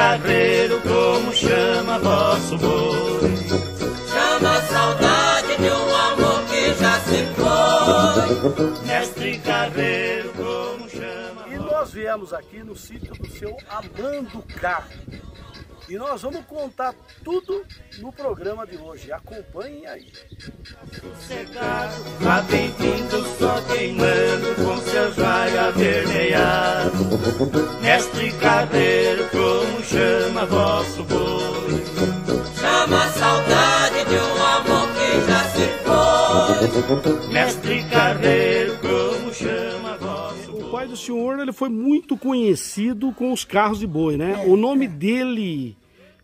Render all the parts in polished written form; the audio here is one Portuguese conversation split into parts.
Carreiro, como chama vosso boi? Chama a saudade de um amor que já se foi. Mestre Carreiro, como chama. E nós viemos aqui no sítio do seu Amanducá. E nós vamos contar tudo no programa de hoje. Acompanhem aí. Sossegado, lá vem vindo só queimando com seu joia avermelhado. Mestre Carreiro, como chama vosso boi? Chama a saudade de um amor que já se foi. Mestre Carreiro, como chama vosso boi? O pai do senhor, ele foi muito conhecido com os carros de boi, né? O nome dele...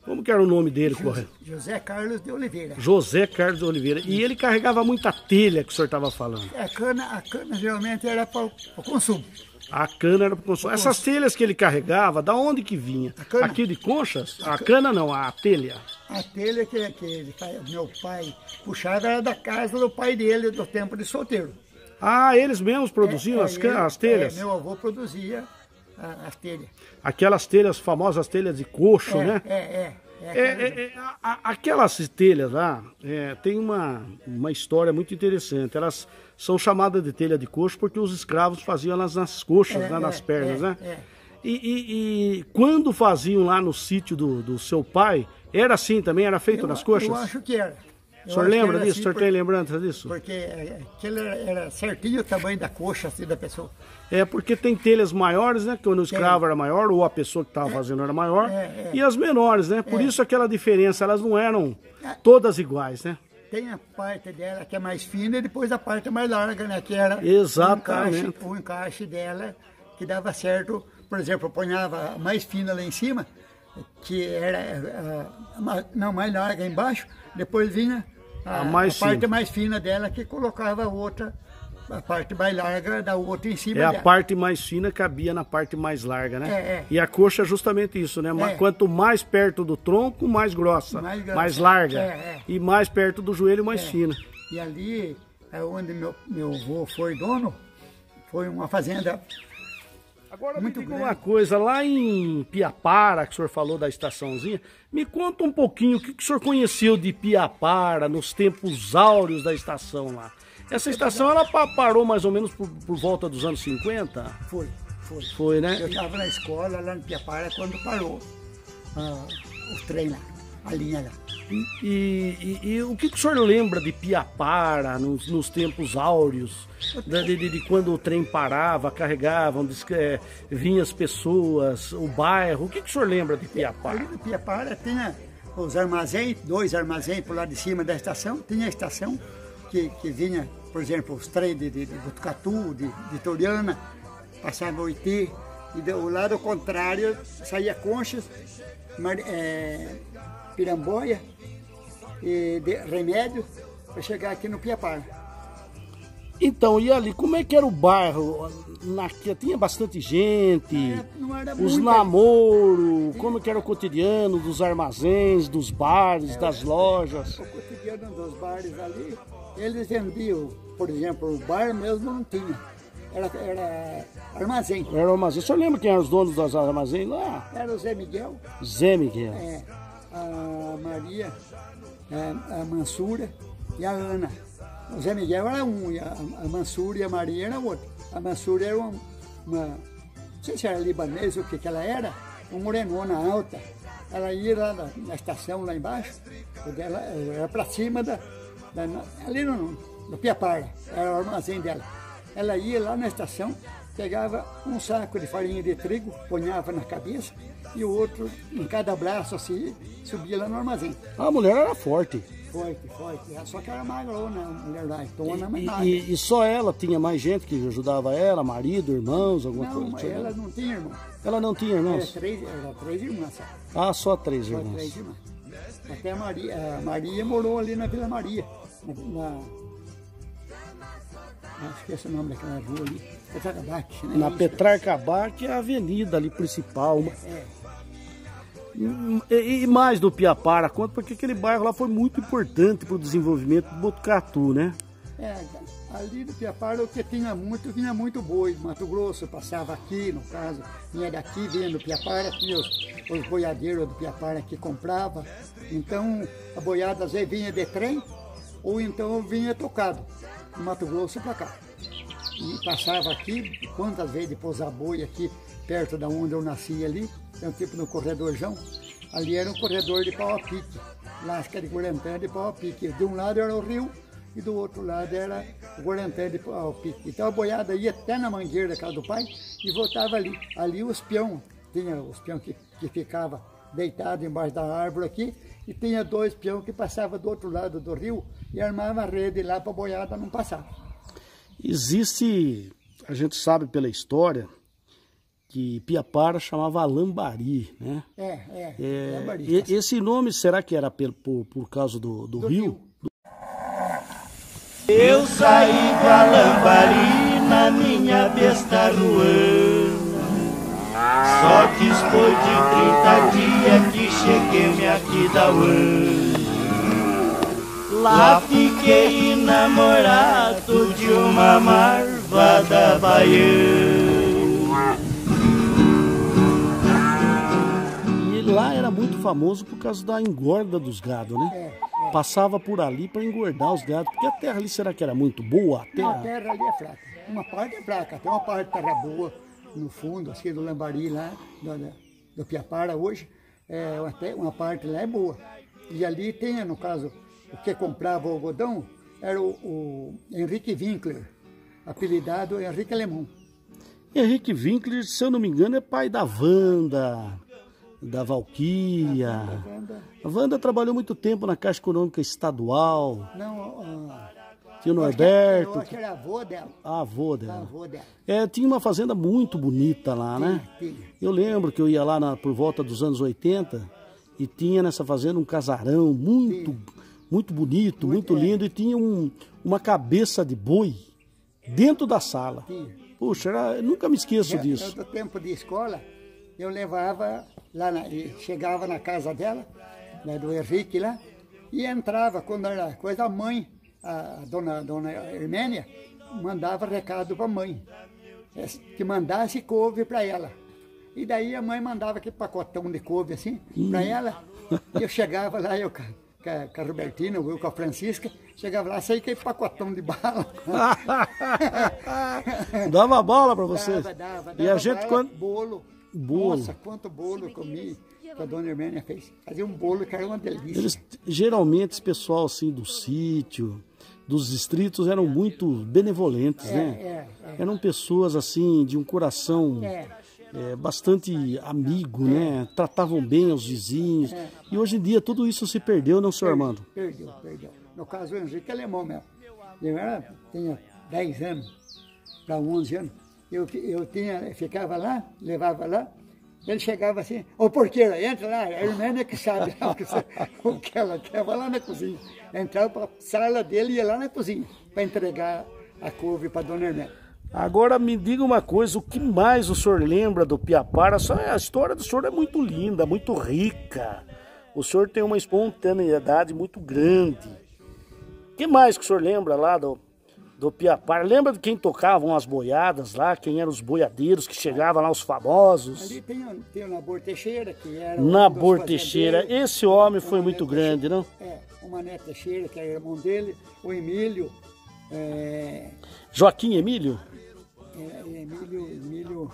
Como que era o nome dele, correto? José Carlos de Oliveira. José Carlos de Oliveira. E ele carregava muita telha que o senhor estava falando. A cana geralmente era para o consumo. A cana era para o consumo. Essas telhas que ele carregava, da onde que vinha? A cana. Aqui de Conchas? A cana não, a telha. A telha que meu pai puxava era da casa do pai dele, do tempo de solteiro. Ah, eles mesmos produziam as telhas? Meu avô produzia as telhas. Aquelas telhas famosas, telhas de coxo, né? Aquelas telhas lá, tem uma história muito interessante. Elas são chamadas de telha de coxo porque os escravos faziam elas nas coxas, nas pernas, né? E quando faziam lá no sítio do seu pai, era assim também? Era feito nas coxas? Eu acho que era. O senhor lembra disso? O senhor tem lembrança disso? Porque aquele era certinho o tamanho da coxa assim, da pessoa. É porque tem telhas maiores, né? Quando o escravo era maior, ou a pessoa que estava fazendo era maior, e as menores, né? Por isso aquela diferença, elas não eram todas iguais, né? Tem a parte dela que é mais fina e depois a parte mais larga, né? Que era exatamente o encaixe dela que dava certo. Por exemplo, eu ponhava a mais fina lá em cima, que era mais larga embaixo, depois vinha a parte mais fina dela que colocava a parte mais larga da outra em cima dela. A parte mais fina cabia na parte mais larga, né? E a coxa é justamente isso, né? Quanto mais perto do tronco, mais grossa, mais larga. E mais perto do joelho, mais fina. E ali é onde meu avô foi dono, foi uma fazenda. Agora me diga uma coisa, lá em Piapara, que o senhor falou da estaçãozinha, me conta um pouquinho o que o senhor conheceu de Piapara nos tempos áureos da estação lá. Essa estação, ela parou mais ou menos por volta dos anos 50? Foi, né? Eu estava na escola lá em Piapara quando parou o trem lá, a linha lá. E o que o senhor lembra de Piapara nos tempos áureos? De quando o trem parava, carregavam, vinham as pessoas, o bairro. O que o senhor lembra de Piapara? Ali no Piapara tinha os armazéns, 2 armazéns por lá de cima da estação. Tinha a estação que vinha, por exemplo, os trens de Botucatu, de Toriana, passava o Oitê. E do lado contrário saía Conchas, Piramboia e Remédio para chegar aqui no Piapara. Então, e ali, como é que era o bairro? Tinha bastante gente, os namoros, como que era o cotidiano dos armazéns, dos bares, das lojas? O cotidiano dos bares ali, eles vendiam, por exemplo, o bar mesmo não tinha. Era armazém. Era armazém. O senhor lembra quem eram os donos dos armazéns lá? Era o Zé Miguel. Zé Miguel. A Maria, a Mansura e a Ana. O Zé Miguel era um, e a Mansura e a Maria era outro. A Mansura era uma não sei se era libanesa ou o que ela era, uma morenona alta. Ela ia lá na estação, lá embaixo, ela era para cima ali no Piapara, era o armazém dela. Ela ia lá na estação, pegava um saco de farinha de trigo, ponhava na cabeça e o outro em cada braço assim, subia lá no armazém. A mulher era forte. Forte. Só que era magrona, a mulher lá, tona, mas nada. E só ela tinha mais gente que ajudava ela, marido, irmãos, alguma coisa? Não, ela não tinha irmão. Ela não tinha irmãos? Era 3 irmãs só. Ah, só 3 irmãs. Só 3 irmãs. Até a Maria morou ali na Vila Maria, acho que esse é o nome daquela rua ali, Petrarca, né? Na Petrarca, que é a avenida ali principal. E mais do Piapara, conta porque aquele bairro lá foi muito importante para o desenvolvimento do Botucatu, né? Ali do Piapara o que tinha muito boi. Mato Grosso passava aqui, no caso, vinha daqui, vinha do Piapara, tinha os boiadeiros do Piapara que comprava. Então a boiada às vezes vinha de trem ou então vinha tocado, do Mato Grosso para cá. E passava aqui, quantas vezes de pousar boi aqui, perto da onde eu nasci ali, então, tipo no corredorjão, ali era um corredor de pau a pique, lasca de Guarantã de pau a pique. De um lado era o rio e do outro lado era o Guarantã de pau a pique. Então a boiada ia até na mangueira da casa do pai e voltava ali. Ali os peão, tinha os peão que ficava deitado embaixo da árvore aqui, e tinha 2 peão que passavam do outro lado do rio e armava a rede lá para a boiada não passar. Existe, a gente sabe pela história, que Piapara chamava Lambari, né? Lambari. Esse nome, será que era por causa do rio? Eu saí pra Lambari na minha besta ruana. Só depois de 30 dias que cheguei aqui da UAN. Lá fiquei namorado de uma marvada baiana. E lá era muito famoso por causa da engorda dos gados, né? Passava por ali para engordar os gados, porque a terra ali, será que era muito boa? A terra ali é fraca. Uma parte é fraca, tem uma parte de terra boa no fundo, assim, do Lambari lá, do Piapara hoje, uma parte lá é boa. E ali tem, no caso, o que comprava o algodão era o Henrique Winkler, apelidado Henrique Alemão. Henrique Winkler, se eu não me engano, é pai da Wanda, da Valquíria. A Wanda trabalhou muito tempo na Caixa Econômica Estadual. Tinha o Norberto. Eu acho que era avô dela. Avô dela. Tinha uma fazenda muito bonita lá, né? Eu lembro que eu ia lá por volta dos anos 80 e tinha nessa fazenda um casarão muito bonito, muito lindo, e tinha uma cabeça de boi dentro da sala. Puxa, eu nunca me esqueço disso. No tempo de escola, eu levava lá, chegava na casa dela, né, do Henrique lá, e entrava, quando era coisa, a mãe, a dona Hermênia, mandava recado para a mãe, que mandasse couve para ela. E daí a mãe mandava aquele pacotão de couve assim, para ela, e eu chegava lá, eu com a Robertina, eu com a Francisca, chegava lá, saía aquele pacotão de bala. Dava bala para vocês? Dava e a gente quando... Bolo. Nossa, quanto bolo eu comi que a dona Hermênia fez. Fazia um bolo que era uma delícia. Geralmente, esse pessoal assim do sítio, dos distritos, eram muito benevolentes, né? Eram pessoas assim, de um coração bastante amigo, né? Tratavam bem os vizinhos. E hoje em dia tudo isso se perdeu, não, senhor Armando? Perdeu. No caso, o Henrique Alemão mesmo. Eu tinha 10 anos para 11 anos. Eu ficava lá, levava lá, ele chegava assim, ô porqueira, entra lá, a Hermênia que sabe o que ela quer, vai lá na cozinha. Entrava para a sala dele e ia lá na cozinha para entregar a couve para a dona Hermênia. Agora me diga uma coisa, o que mais o senhor lembra do Piapara? A história do senhor é muito linda, muito rica. O senhor tem uma espontaneidade muito grande. O que mais que o senhor lembra lá do Piapara? Lembra de quem tocavam as boiadas lá? Quem eram os boiadeiros que chegavam lá, os famosos? Ali tem o Nabor Teixeira, que era... Nabor Teixeira, esse homem foi muito grande, não? O Mané Teixeira, que era irmão dele, o Emílio... Joaquim Emílio? Emílio...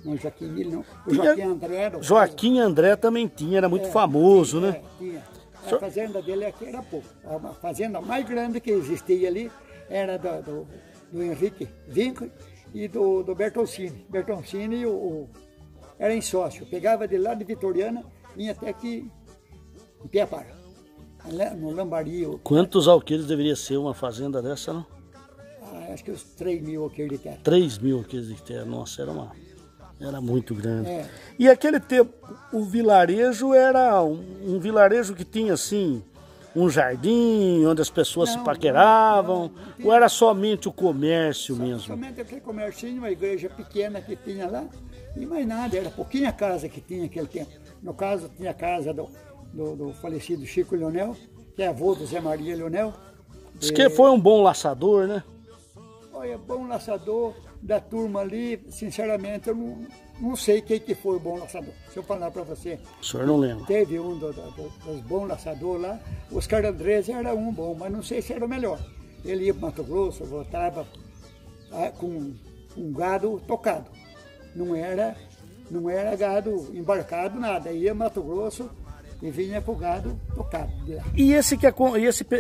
Não, Joaquim Emílio não. O Joaquim André... Joaquim André também tinha, era muito famoso, né? Tinha. A fazenda dele aqui era pouco. A fazenda mais grande que existia ali era do Henrique Winkler e do Bertoncini. Bertoncini era em sócio. Pegava de lá de Vitoriana, vinha até aqui em Piapara, no Lambari. Quantos alqueires deveria ser uma fazenda dessa, não? Acho que uns 3 mil alqueires de terra. 3 mil alqueires de terra, nossa, era muito grande. E aquele tempo, o vilarejo era um vilarejo que tinha assim, um jardim onde as pessoas se paqueravam, ou era somente o comércio mesmo? Somente aquele comércio, uma igreja pequena que tinha lá, e mais nada, era pouquinha casa que tinha naquele tempo. No caso, tinha a casa do falecido Chico Leonel, que é avô do Zé Maria Leonel, Diz que foi um bom laçador, né? Olha, bom laçador da turma ali, sinceramente, eu não sei quem que foi o bom laçador. Se eu falar para você. O senhor não lembra? Teve um dos bons laçadores lá. O Oscar Andrés era um bom, mas não sei se era o melhor. Ele ia para Mato Grosso, voltava com um gado tocado. Não era gado embarcado, nada. Ia Mato Grosso e vinha com o gado tocado. E esse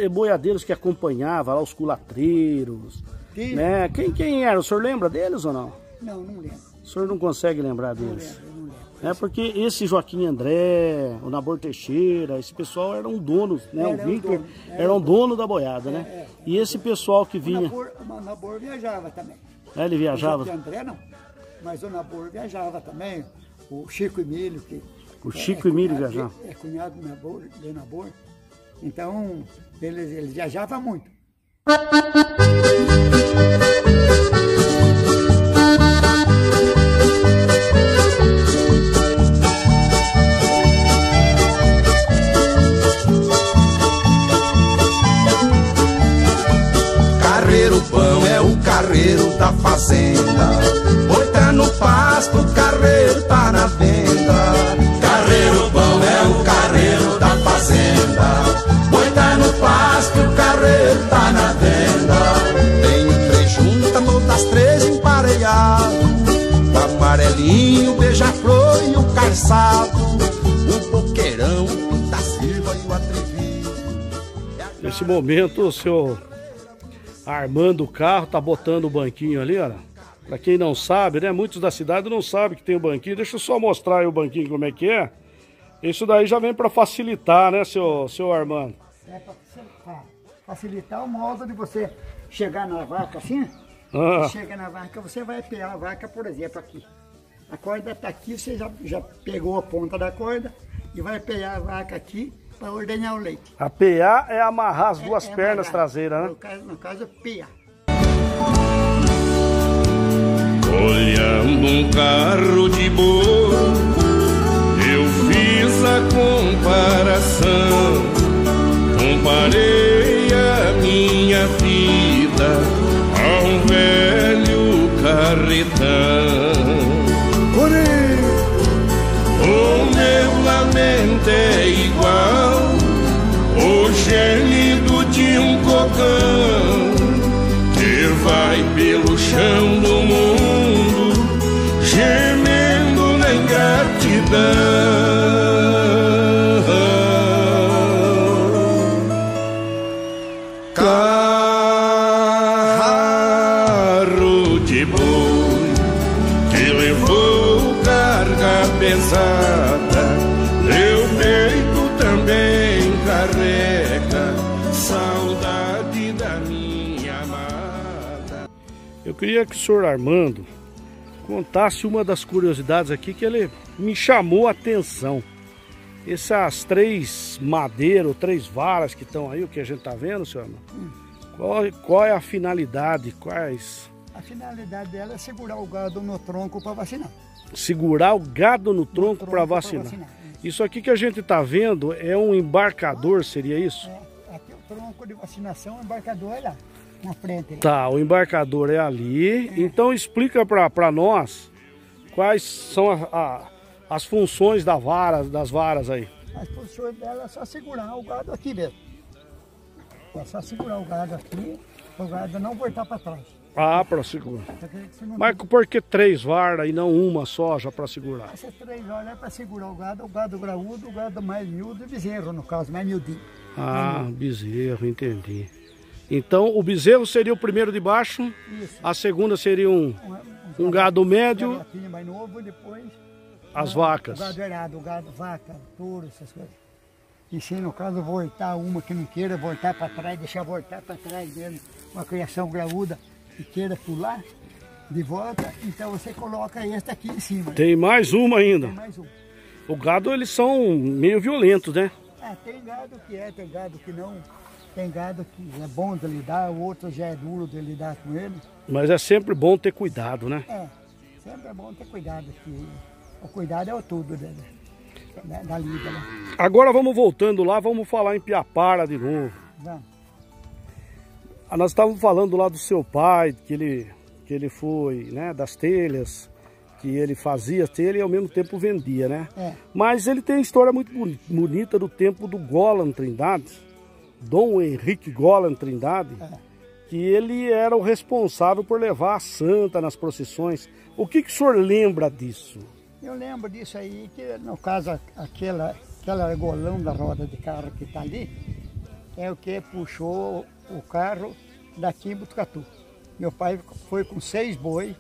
boiadeiros que acompanhava lá, os culatreiros, né? Quem era? O senhor lembra deles ou não? Não lembro. O senhor não consegue lembrar deles? Não lembro. É porque esse Joaquim André, o Nabor Teixeira, esse pessoal eram donos, né? O Winkler era um dono da boiada, né? E esse pessoal que vinha... O Nabor viajava também. Ele viajava? O Joaquim André não, mas o Nabor viajava também. O Chico Emílio, que... O Chico Emílio viajava? É cunhado do Nabor. Então, eles viajavam muito. Carreiro bom é o carreiro da fazenda. Boi tá no pasto, o carreiro tá na venda. Carreiro bom é o carreiro da fazenda. Boi tá no pasto, o carreiro tá na venda. Tem três juntas, todas três empareado. O amarelinho, o beija-flor e o carçado. O boqueirão, o pinta-silva e o atrevido. Nesse momento, o senhor armando o carro, tá botando o banquinho ali, olha. Pra quem não sabe, né? Muitos da cidade não sabem que tem o banquinho. Deixa eu só mostrar aí o banquinho como é que é. Isso daí já vem pra facilitar, né, seu Armando? É pra facilitar o modo de você chegar na vaca assim. Chega na vaca, você vai pegar a vaca, por exemplo, aqui. A corda tá aqui, você já pegou a ponta da corda e vai pegar a vaca aqui para ordenhar o leite. A PA é amarrar as duas pernas traseiras, né? No caso, PA. Olhando um carro de boi, eu fiz a comparação. Comparei a minha vida a um velho carretão. O meu lamento é igual o gemido de um cocão que vai pelo chão do mundo, gemendo na ingratidão. Carro de boi que levou carga pesada, meu peito também carrega saudade da minha amada. Eu queria que o senhor Armando contasse uma das curiosidades aqui que ele me chamou a atenção. Essas três madeiras, 3 varas que estão aí, o que a gente tá vendo, senhor Armando? Qual é a finalidade? A finalidade dela é segurar o gado no tronco para vacinar. Segurar o gado no tronco para vacinar. Isso aqui que a gente tá vendo é um embarcador, seria isso? Aqui o tronco de vacinação, o embarcador é lá, na frente. Né? Tá, o embarcador é ali. Então explica para nós quais são as funções das varas aí. As funções dela é só segurar o gado aqui mesmo. É só segurar o gado aqui, para o gado não voltar para trás. Ah, para segurar. Mas por que 3 varas e não uma só já para segurar? Essas 3 varas é para segurar o gado graúdo, o gado mais miúdo e bezerro, no caso, mais miudinho. Ah, bezerro, entendi. Então o bezerro seria o primeiro de baixo, isso. A segunda seria um gado médio, mais novo, depois as vacas. O gado errado, o gado, vaca, touro, essas coisas. E se no caso voltar uma que não queira voltar para trás, deixar voltar para trás mesmo, uma criação graúda e queira pular de volta, então você coloca esta aqui em cima. Tem mais uma ainda. Tem mais uma. O gado, eles são meio violentos, né? Tem gado que tem gado que não. Tem gado que é bom de lidar, o outro já é duro de lidar com ele. Mas é sempre bom ter cuidado, né? Sempre é bom ter cuidado, que o cuidado é o tudo da lida, né? Agora vamos voltando lá, vamos falar em Piapara de novo. Vamos. Nós estávamos falando lá do seu pai, que ele foi, né, das telhas, que ele fazia telha e ao mesmo tempo vendia, né? Mas ele tem uma história muito bonita do tempo do Golan Trindade, Dom Henrique Golan Trindade, que ele era o responsável por levar a santa nas procissões. O que o senhor lembra disso? Eu lembro disso aí, que no caso aquela argolão da roda de carro que está ali, é o que puxou o carro daqui em Botucatu. Meu pai foi com 6 boi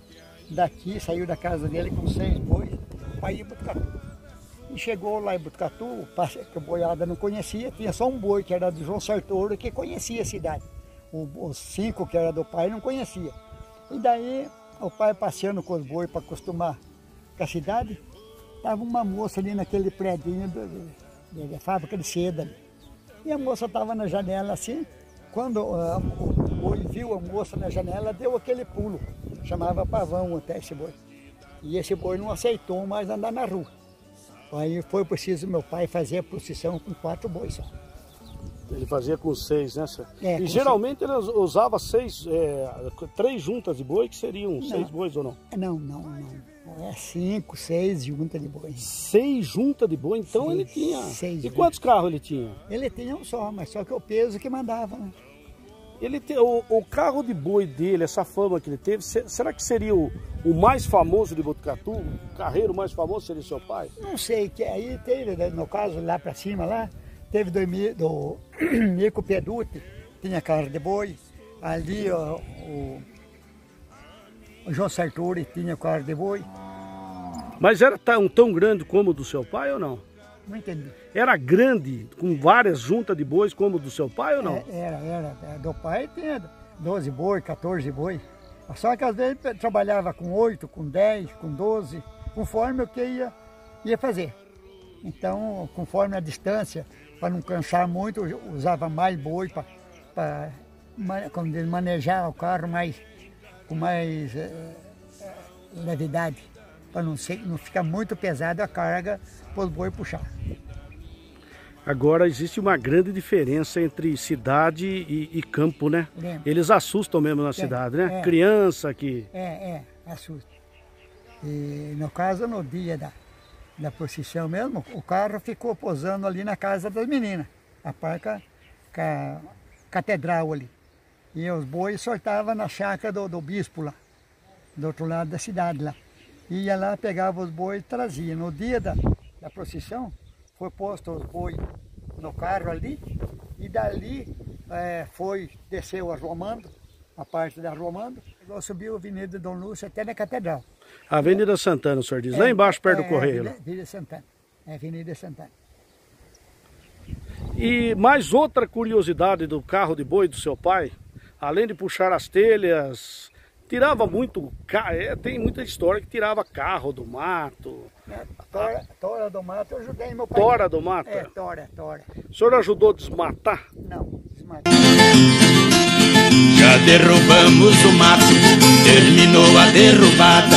daqui, saiu da casa dele com 6 boi para ir em Botucatu. E chegou lá em Botucatu, que a boiada não conhecia, tinha só um boi que era do João Sartori que conhecia a cidade. Os 5 que era do pai não conhecia. E daí o pai passeando com os boi para acostumar com a cidade, estava uma moça ali naquele predinho da fábrica de seda ali. E a moça estava na janela assim, quando o boi viu a moça na janela, deu aquele pulo, chamava pavão até esse boi. E esse boi não aceitou mais andar na rua. Aí foi preciso meu pai fazer a procissão com 4 bois só. Ele fazia com 6, né, senhor? E geralmente ele usava 3 juntas de boi, que seriam 6 bois ou não? Não. É 5, 6 juntas de boi. 6 juntas de boi? Então ele tinha... 6 E quantos carros ele tinha? Ele tinha um só, mas só que o peso que mandava, né? O carro de boi dele, essa fama que ele teve, será que seria o mais famoso de Botucatu? O carreiro mais famoso seria seu pai? Não sei, que aí teve, no caso lá pra cima, lá, teve do Nico Peduti, tinha carro de boi. Ali o João Sartori tinha carro de boi. Mas era tão grande como o do seu pai ou não? Não entendi. Era grande, com várias juntas de bois como o do seu pai ou não? Era. Do pai tinha 12 boi, 14 boi. Só que às vezes trabalhava com 8, com 10, com 12, conforme o que ia fazer. Então, conforme a distância, para não cansar muito, usava mais boi para manejar o carro com mais levidade, para não ficar muito pesado a carga para os boi puxar. Agora existe uma grande diferença entre cidade e campo, né? Eles assustam mesmo na cidade, né? Criança que... Assusta. E no caso, no dia da procissão mesmo, o carro ficou posando ali na casa das meninas, a parca com a catedral ali. E os bois soltavam na chácara do bispo lá, do outro lado da cidade lá. Ia lá, pegava os bois e trazia. No dia da procissão, foi posto os bois no carro ali, e dali desceu a Romando, a parte da Romando, igual subiu a Avenida Dom Lúcio até na Catedral. A Avenida Santana, o senhor diz, lá embaixo, perto do Correio. Avenida Santana, Avenida Santana. E mais outra curiosidade do carro de boi do seu pai, além de puxar as telhas, tirava muito, tem muita história que tirava carro do mato. Tora do mato eu ajudei meu pai. Tora do mato? Tora. O senhor ajudou a desmatar? Não, desmatar. Já derrubamos o mato, terminou a derrubada.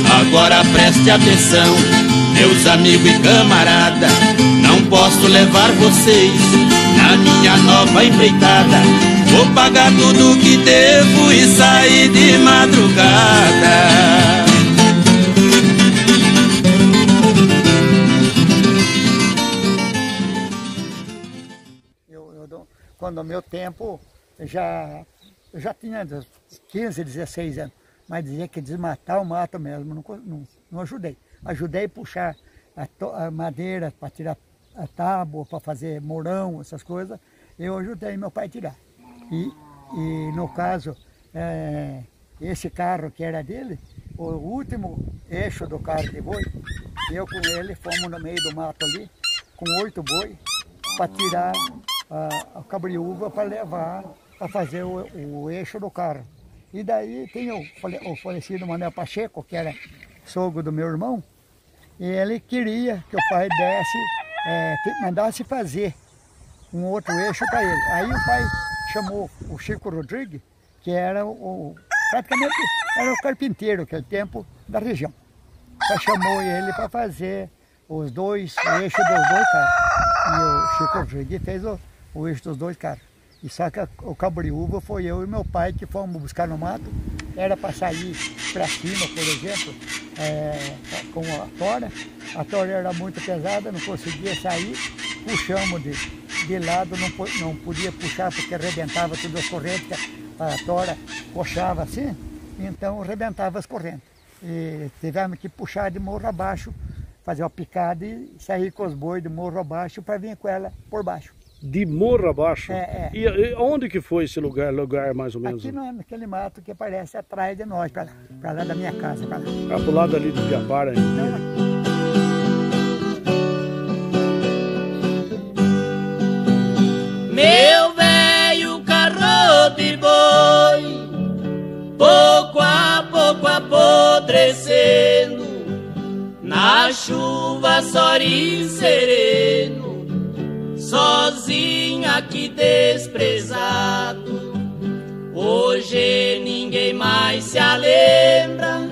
Agora preste atenção, meus amigos e camarada. Não posso levar vocês na minha nova empreitada. Vou pagar tudo que devo e sair de madrugada. Quando o meu tempo, eu já tinha 15, 16 anos, mas dizia que desmatar o mato mesmo, não ajudei. Ajudei a puxar a madeira para tirar a tábua, para fazer morão, essas coisas, eu ajudei meu pai a tirar. E no caso, esse carro que era dele, o último eixo do carro de boi, eu com ele fomos no meio do mato ali, com 8 boi, para tirar a cabriúva para levar, para fazer o eixo do carro. E daí tem o falecido Manuel Pacheco, que era sogro do meu irmão, e ele queria que o pai mandasse fazer um outro eixo para ele. Aí o pai chamou o Chico Rodrigues, que era praticamente era o carpinteiro naquele tempo da região. Chamou ele para fazer os dois eixos dos 2 carros. E o Chico Rodrigues fez o eixo dos 2 carros. E só que o cabriúva foi eu e meu pai que fomos buscar no mato. Era para sair para cima, por exemplo, com a tora. A tora era muito pesada, não conseguia sair. Puxamos de lado, não podia puxar porque arrebentava todas as correntes. A tora coxava assim, então arrebentava as correntes. E tivemos que puxar de morro abaixo, fazer uma picada e sair com os bois de morro abaixo para vir com ela por baixo. De morro abaixo? É. E onde que foi esse lugar mais ou menos? Aqui naquele mato que aparece atrás de nós, para lá da minha casa. Para lá. Ah, pro lado ali do Piapara. Meu velho carro de boi, pouco a pouco apodrecendo, na chuva sorim sereno, sozinho aqui desprezado. Hoje ninguém mais se lembra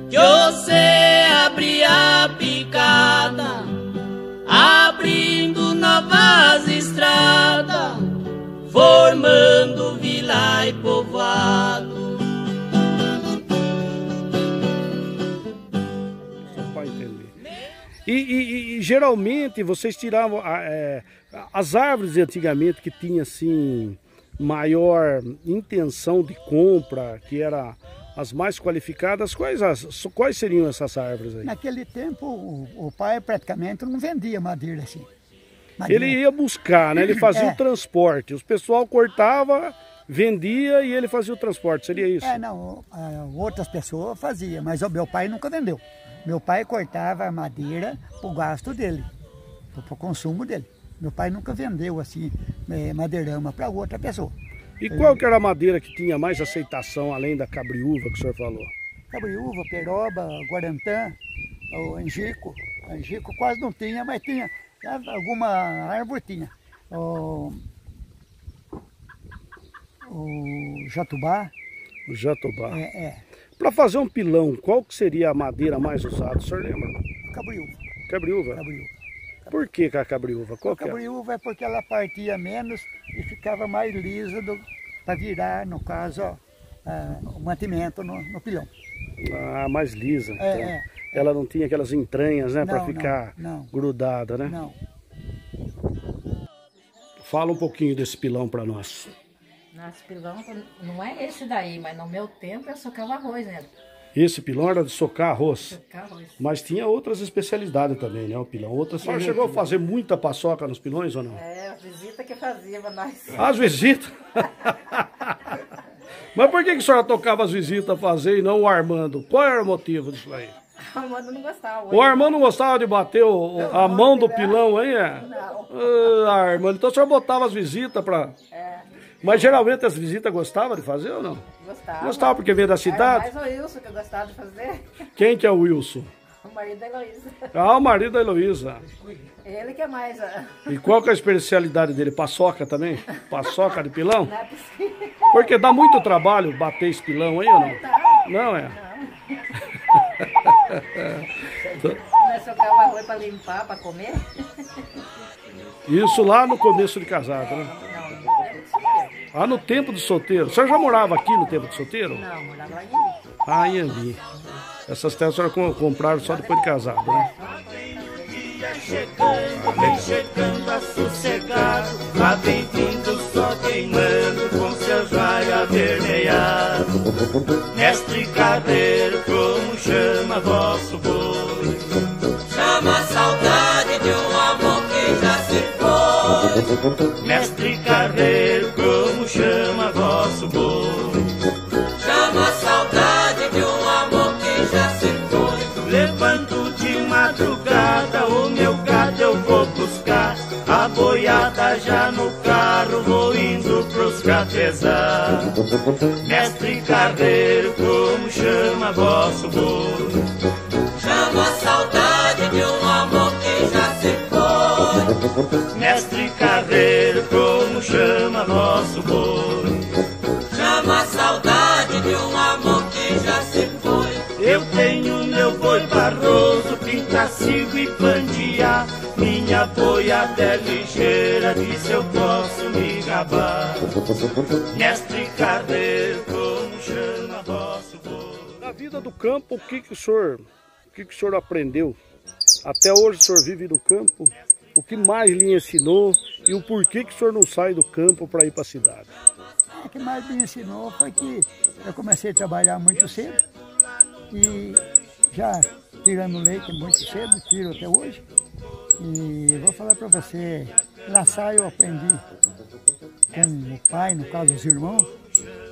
que você abria a picada, abrindo novas estradas, formando vila e povoado. Para entender. E geralmente vocês tiravam as árvores de antigamente que tinha assim maior intenção de compra, que era as mais qualificadas, quais seriam essas árvores aí? Naquele tempo o pai praticamente não vendia madeira assim. Madeira. Ele ia buscar, né? Ele fazia o transporte. Os pessoal cortava, vendia e ele fazia o transporte. Seria isso? Não. Outras pessoas faziam, mas o meu pai nunca vendeu. Meu pai cortava a madeira para o gasto dele, para o consumo dele. Meu pai nunca vendeu assim madeirama para outra pessoa. E qual que era a madeira que tinha mais aceitação além da cabriúva que o senhor falou? Cabriúva, peroba, guarantã, o angico. Angico quase não tinha, mas tinha. Alguma árvore tinha. O jatubá. O jatubá. Para fazer um pilão, qual que seria a madeira mais usada? O senhor lembra? Cabriúva. Cabriúva? Cabriúva. Por que a cabriúva? Qual que é? A cabriúva é porque ela partia menos e ficava mais lisa para virar, no caso, o mantimento no pilão. Ah, mais lisa. Então. Ela não tinha aquelas entranhas, né, para ficar grudada, né? Não. Fala um pouquinho desse pilão para nós. Nosso pilão não é esse daí, mas no meu tempo eu socava arroz, né? Esse pilão era de socar arroz? Socar arroz. Mas tinha outras especialidades também, né, o pilão? Outras. A senhora chegou a fazer muita paçoca nos pilões ou não? A visita que fazia para nós. As visitas? Mas por que a senhora tocava as visitas a fazer e não o Armando? Qual era o motivo disso aí? O Armando não gostava. O Armando não gostava de bater a mão do pilão, hein? Não. Armando, então o senhor botava as visitas para... Mas geralmente as visitas gostavam de fazer ou não? Gostava. Gostava porque veio da cidade? Era mais o Wilson que eu gostava de fazer. Quem que é o Wilson? O marido da Heloísa. Ah, o marido da Heloísa. Ele que é mais... E qual que é a especialidade dele? Paçoca também? Paçoca de pilão? Não é possível. Porque dá muito trabalho bater esse pilão aí ou não? Não é? Nós socava arroz para limpar, para comer. Isso lá no começo de casado, né? Ah, no tempo do solteiro. O senhor já morava aqui no tempo do solteiro? Não, morava lá em Iambi. Ah, em Iambi. Essas terras a senhora compraram só depois de casado, né? Vem chegando assossegado, lá vem vindo o sol queimando com seus raios avermelhados. Mestre Carreiro, como chama vosso boi? Chama a saudade de um amor que já se foi. Mestre Carreiro, como chama vosso boi? Chama a saudade de um amor que já se foi. Levanto de madrugada, o meu gado eu vou buscar. A boiada já no carro, vou indo pros cafezar. Mestre Carreiro, como chama vosso boi? Chama a saudade de um amor que já se foi. Mestre Carreiro, como chama vosso boi? Chama a saudade de um amor que já se foi. Eu tenho meu boi barroso, pintacigo e pandear. Minha boiada é ligeira, disso eu posso me gabar. Mestre Carreiro, como chama vosso povo? Na vida do campo, o que o senhor aprendeu? Até hoje o senhor vive no campo. O que mais lhe ensinou e o porquê que o senhor não sai do campo para ir para a cidade? O que mais me ensinou foi que eu comecei a trabalhar muito cedo e já tirando leite muito cedo, tiro até hoje. E vou falar para você, laçar eu aprendi com o pai, no caso os irmãos.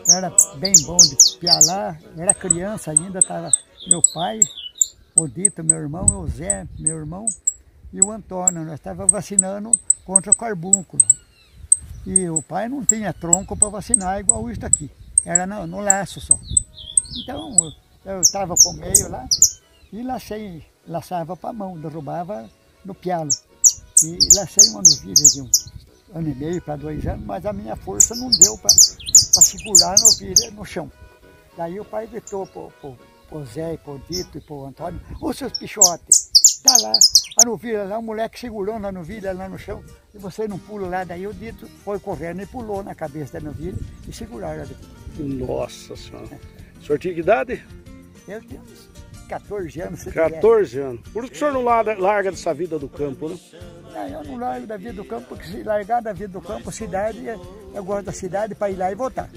Eu era bem bom de pialar, eu era criança ainda, estava meu pai, o Dito, meu irmão, o Zé, meu irmão, e o Antônio. Nós estávamos vacinando contra o carbúnculo. E o pai não tinha tronco para vacinar igual isso aqui, era no laço só. Então eu estava por meio lá e laçava para a mão, derrubava no pialo. E lacei uma novilha de 1 ano e meio para 2 anos, mas a minha força não deu para segurar a novilha no chão. Daí o pai gritou pro Zé, pro Dito e pro Antônio: ô seus pichotes, tá lá a novilha lá, o moleque segurando a novilha lá no chão, e você não pula lá. Daí o Dito foi correndo e pulou na cabeça da novilha e seguraram ela. Nossa senhora. O senhor tinha que idade? Eu tinha uns 14 anos. 14 anos. Por isso que o senhor não larga dessa vida do campo, né? Não, eu não largo da vida do campo, porque se largar da vida do campo, cidade, eu gosto da cidade para ir lá e voltar.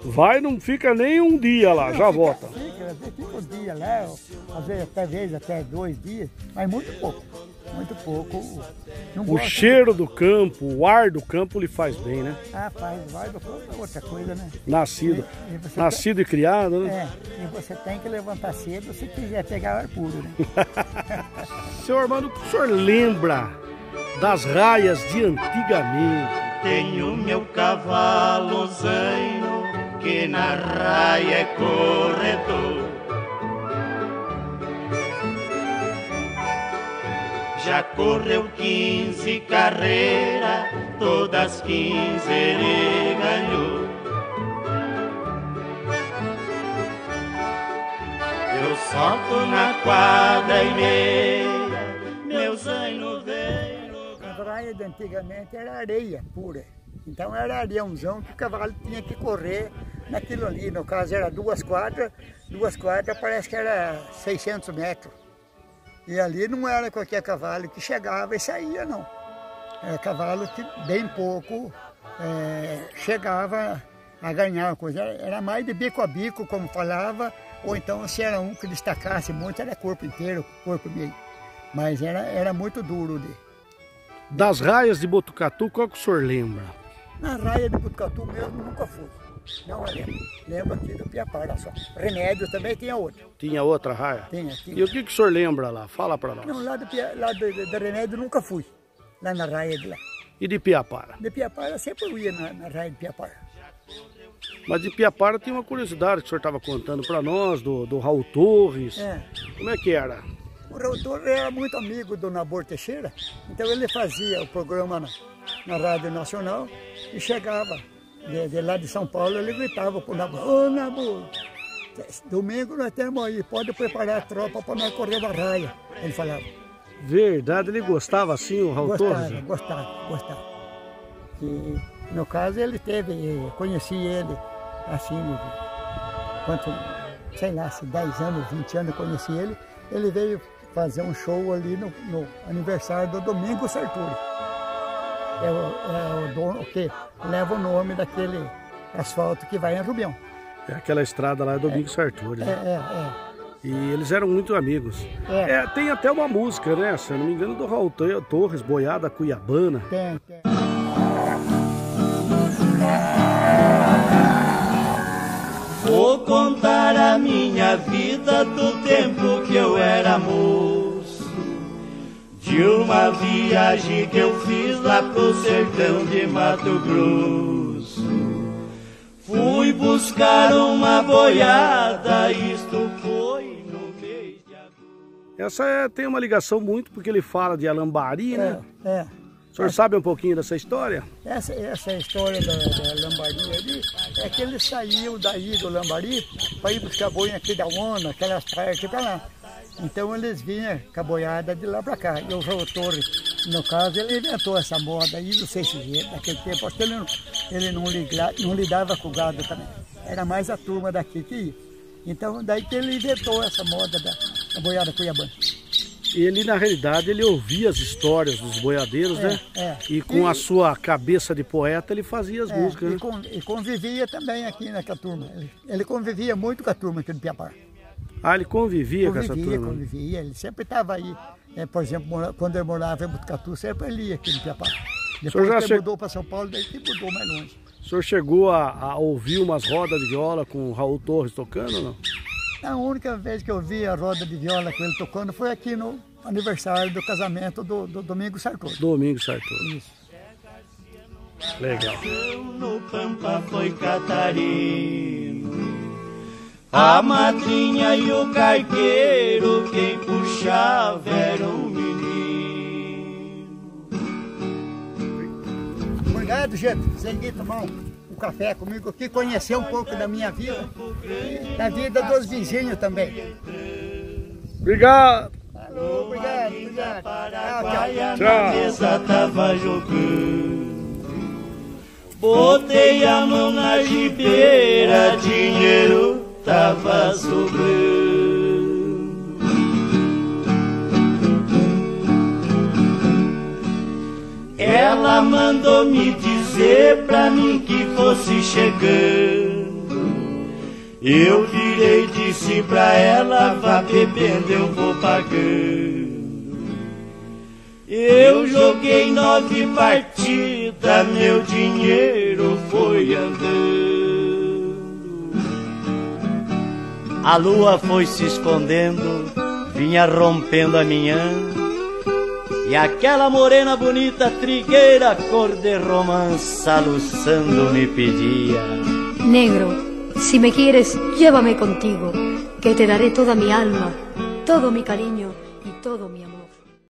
Vai, não fica nem um dia lá, já volta. Fica um dia lá, às vezes até 2 dias, mas muito pouco. Muito pouco. Não o cheiro do campo, o ar do campo lhe faz bem, né? Ah, faz. O ar do campo é outra coisa, né? Nascido e criado, né? É, e você tem que levantar cedo se quiser pegar ar puro, né? Seu Armando, o senhor lembra das raias de antigamente? Tenho meu cavalo zaino, que na raia é corredor. Já correu 15 carreiras, todas 15 ele ganhou. Eu solto na quadra e meia, meu zaino veio. A raia de antigamente era areia pura. Então era areiãozão que o cavalo tinha que correr naquilo ali. No caso era 2 quadras parece que era 600 metros. E ali não era qualquer cavalo que chegava e saía, não. Era cavalo que bem pouco chegava a ganhar coisa. Era mais de bico a bico, como falava, ou então se era um que destacasse muito, era corpo inteiro, corpo meio. Mas era muito duro. Das raias de Botucatu, qual que o senhor lembra? Na raia de Botucatu mesmo nunca fui. Não lembro. Lembro aqui do Piapara só. Remédio também tinha outra. Tinha outra raia? Tinha. E o que o senhor lembra lá? Fala pra nós. Não, lá do Remédio nunca fui. Lá na raia de lá. E de Piapara? De Piapara sempre eu ia na raia de Piapara. Mas de Piapara tem uma curiosidade que o senhor estava contando pra nós, do Raul Torres. Como é que era? O Raul Torres era muito amigo do Nabor Teixeira, então ele fazia o programa na Rádio Nacional e chegava de lá de São Paulo, ele gritava pro Nabor: ô Nabor, domingo nós temos aí, pode preparar a tropa para nós correr uma raia, ele falava. Verdade, ele gostava assim, o Raul Torres? Gostava. E no caso ele conheci ele assim, sei lá, se 10 anos, 20 anos eu conheci ele, ele veio fazer um show ali no aniversário do Domingos Sartori. É o dono que leva o nome daquele asfalto que vai em Rubião. É aquela estrada lá, é Domingos Sartori. Né? E eles eram muito amigos. Tem até uma música, né? Se eu não me engano, do Raul Torres, Boiada Cuiabana. Tem. Vou contar a minha vida do tempo que eu era moço, de uma viagem que eu fiz lá pro sertão de Mato Grosso. Fui buscar uma boiada, isto foi no mês de agosto. Essa tem uma ligação muito porque ele fala de Alambari, né? O senhor sabe um pouquinho dessa história? Essa história da Lambari ali, é que eles saíam daí do Lambari para ir buscar boi aqui da Ona, aquelas praias aqui para lá. Então eles vinham com a boiada de lá para cá. E o Raul Torres No caso, ele inventou essa moda aí do 6G, naquele tempo. Acho que ele não lidava com o gado também. Era mais a turma daqui que ia. Então, daí que ele inventou essa moda da boiada cuiabana. Ele, na realidade, ele ouvia as histórias dos boiadeiros, né? E com a sua cabeça de poeta, ele fazia as músicas, né? E convivia também aqui naquela turma. Ele convivia muito com a turma aqui do Piapá. Ah, ele convivia com essa turma? Convivia. Ele sempre estava aí. Por exemplo, quando ele morava em Botucatu, sempre ele ia aqui no Piapá. Depois que ele mudou para São Paulo, daí que mudou mais longe. O senhor chegou a ouvir umas rodas de viola com o Raul Torres tocando ou não? A única vez que eu vi a roda de viola com ele tocando foi aqui no aniversário do casamento do Domingos Sartori. Domingos Sartori. Isso. Legal. No Pampa foi Catarino, a madrinha e o cargueiro, quem puxava era um menino. Obrigado, gente. Vocês vêm tomar um café comigo aqui, conhecer um pouco da minha vida e da vida dos vizinhos também. Obrigado. Alô, obrigado. Na mesa tava jogando, botei a mão na jibeira, dinheiro tava sobrando. Ela mandou me dizer pra mim que fosse chegando. Eu virei e disse pra ela, vá bebendo, eu vou pagando. Eu joguei 9 partidas, meu dinheiro foi andando. A lua foi se escondendo, vinha rompendo a minha. E aquela morena bonita, trigueira, cor de romance, aluçando me pedia: negro, si me quieres, llévame contigo, que te daré toda mi alma, todo mi cariño y todo mi amor.